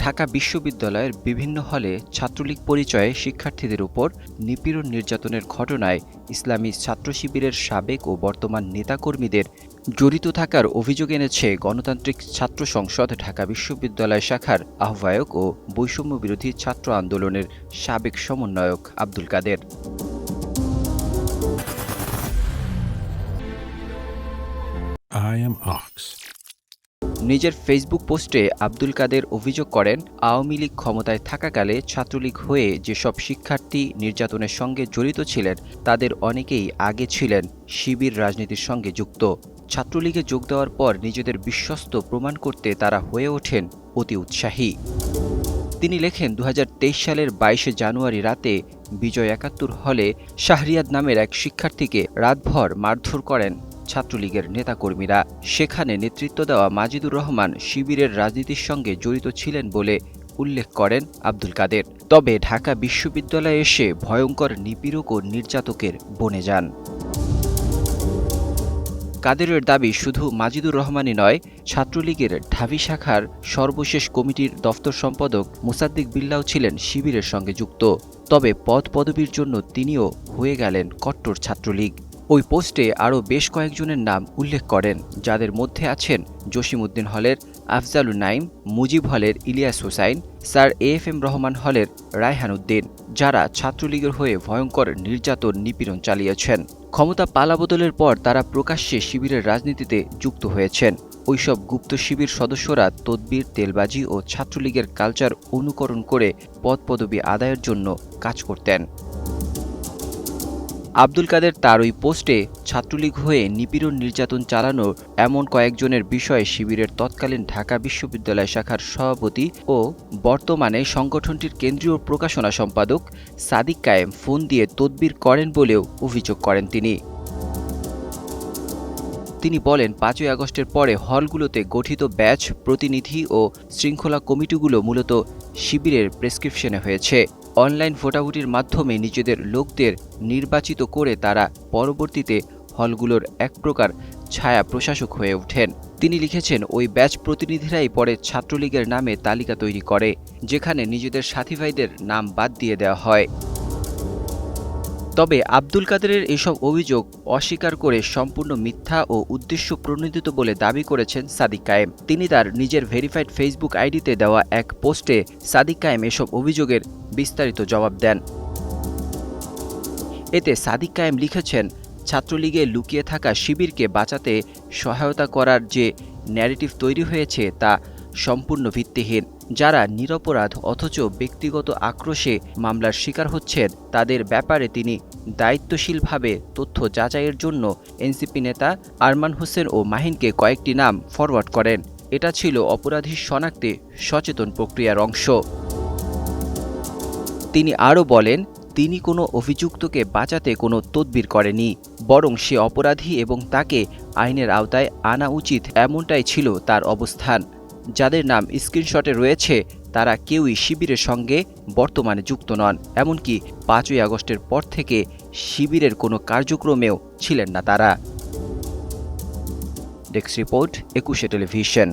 ঢাকা বিশ্ববিদ্যালয়ের বিভিন্ন হলে ছাত্রলীগ পরিচয়ে শিক্ষার্থীদের উপর নিপীড়ন নির্যাতনের ঘটনায় ইসলামী ছাত্র শিবিরের সাবেক ও বর্তমান নেতাকর্মীদের জড়িত থাকার অভিযোগ এনেছে গণতান্ত্রিক ছাত্র সংসদ ঢাকা বিশ্ববিদ্যালয় শাখার আহ্বায়ক ও বৈষম্যবিরোধী ছাত্র আন্দোলনের সাবেক সমন্বয়ক আব্দুল কাদের। নিজের ফেসবুক পোস্টে আব্দুল কাদের অভিযোগ করেন, আওয়ামী লীগ ক্ষমতায় থাকাকালে ছাত্রলীগ হয়ে যেসব শিক্ষার্থী নির্যাতনের সঙ্গে জড়িত ছিলেন তাদের অনেকেই আগে ছিলেন শিবির রাজনীতির সঙ্গে যুক্ত। ছাত্রলীগে যোগ দেওয়ার পর নিজেদের বিশ্বস্ত প্রমাণ করতে তারা হয়ে ওঠেন অতি উৎসাহী। তিনি লেখেন, ২০২৩ সালের ২২ জানুয়ারি রাতে বিজয় ৭১ হলে শাহরিয়াদ নামের এক শিক্ষার্থীকে রাতভর মারধর করেন ছাত্রলীগের নেতাকর্মীরা। সেখানে নেতৃত্ব দেওয়া মাজিদুর রহমান শিবিরের রাজনীতির সঙ্গে জড়িত ছিলেন বলে উল্লেখ করেন আব্দুল কাদের। তবে ঢাকা বিশ্ববিদ্যালয়ে এসে ভয়ঙ্কর নিপীড়ক ও নির্যাতকের বনে যান। কাদেরের দাবি, শুধু মাজিদুর রহমানই নয়, ছাত্রলীগের ঢাবি শাখার সর্বশেষ কমিটির দফতর সম্পাদক মোসাদ্দিক বিল্লাহ ছিলেন শিবিরের সঙ্গে যুক্ত। তবে পদ পদবীর জন্য তিনিও হয়ে গেলেন কট্টর ছাত্রলীগ। ওই পোস্টে আরও বেশ কয়েকজনের নাম উল্লেখ করেন, যাদের মধ্যে আছেন জসিমউদ্দিন হলের আফজালুন নাইম, মুজিব হলের ইলিয়াস হোসাইন, স্যার AFM রহমান হলের রায়হান উদ্দিন, যারা ছাত্রলীগের হয়ে ভয়ঙ্কর নির্যাতন নিপীড়ন চালিয়েছেন। ক্ষমতা পালাবদলের পর তারা প্রকাশ্যে শিবিরের রাজনীতিতে যুক্ত হয়েছেন। ওইসব গুপ্ত শিবির সদস্যরা তদবির, তেলবাজি ও ছাত্রলীগের কালচার অনুকরণ করে পদপদবি আদায়ের জন্য কাজ করতেন। আব্দুল কাদের তার ওই পোস্টে ছাত্রলীগ হয়ে নিপীড়ন নির্যাতন চালানো এমন কয়েকজনের বিষয়ে শিবিরের তৎকালীন ঢাকা বিশ্ববিদ্যালয় শাখার সভাপতি ও বর্তমানে সংগঠনটির কেন্দ্রীয় প্রকাশনা সম্পাদক সাদিক কায়েম ফোন দিয়ে তদবির করেন বলেও অভিযোগ করেন তিনি বলেন, ৫ই আগস্টের পরে হলগুলোতে গঠিত ব্যাচ, প্রতিনিধি ও শৃঙ্খলা কমিটিগুলো মূলত শিবিরের প্রেসক্রিপশনে হয়েছে। অনলাইন ভোটাভুটির মাধ্যমে নিজেদের লোকদের নির্বাচিত করে তারা পরবর্তীতে হলগুলোর এক প্রকার ছায়া প্রশাসক হয়ে ওঠেন। তিনি লিখেছেন, ওই ব্যাচ প্রতিনিধিরাই পরে ছাত্রলীগের নামে তালিকা তৈরি করে, যেখানে নিজেদের সাথী ভাইদের নাম বাদ দিয়ে দেওয়া হয়। তবে আব্দুল কাদেরের এসব অভিযোগ অস্বীকার করে সম্পূর্ণ মিথ্যা ও উদ্দেশ্য প্রণোদিত বলে দাবি করেছেন সাদিক কায়েম। তিনি তার নিজের ভেরিফাইড ফেসবুক আইডিতে দেওয়া এক পোস্টে সাদিক কায়েম এসব অভিযোগের বিস্তারিত জবাব দেন। এতে সাদিক কায়েম লিখেছেন, ছাত্রলীগে লুকিয়ে থাকা শিবিরকে বাঁচাতে সহায়তা করার যে ন্যারেটিভ তৈরি হয়েছে তা সম্পূর্ণ ভিত্তিহীন। যারা নিরপরাধ অথচ ব্যক্তিগত আক্রোশে মামলার শিকার হচ্ছেন তাদের ব্যাপারে তিনি দায়িত্বশীলভাবে তথ্য যাচাইয়ের জন্য এনসিপি নেতা আরমান হোসেন ও মাহিনকে কয়েকটি নাম ফরওয়ার্ড করেন। এটা ছিল অপরাধী শনাক্তে সচেতন প্রক্রিয়ার অংশ। তিনি আরও বলেন, তিনি কোনো অভিযুক্তকে বাঁচাতে কোনো তদবির করেনি, বরং সে অপরাধী এবং তাকে আইনের আওতায় আনা উচিত এমনটাই ছিল তার অবস্থান। যাদের নাম স্ক্রিনশটে রয়েছে তারা কেউই শিবিরের সঙ্গে বর্তমানে যুক্ত নন, এমনকি ৫ই আগস্টের পর থেকে শিবিরের কোনো কার্যক্রমেও ছিলেন না তারা। Desk report, ২১ television.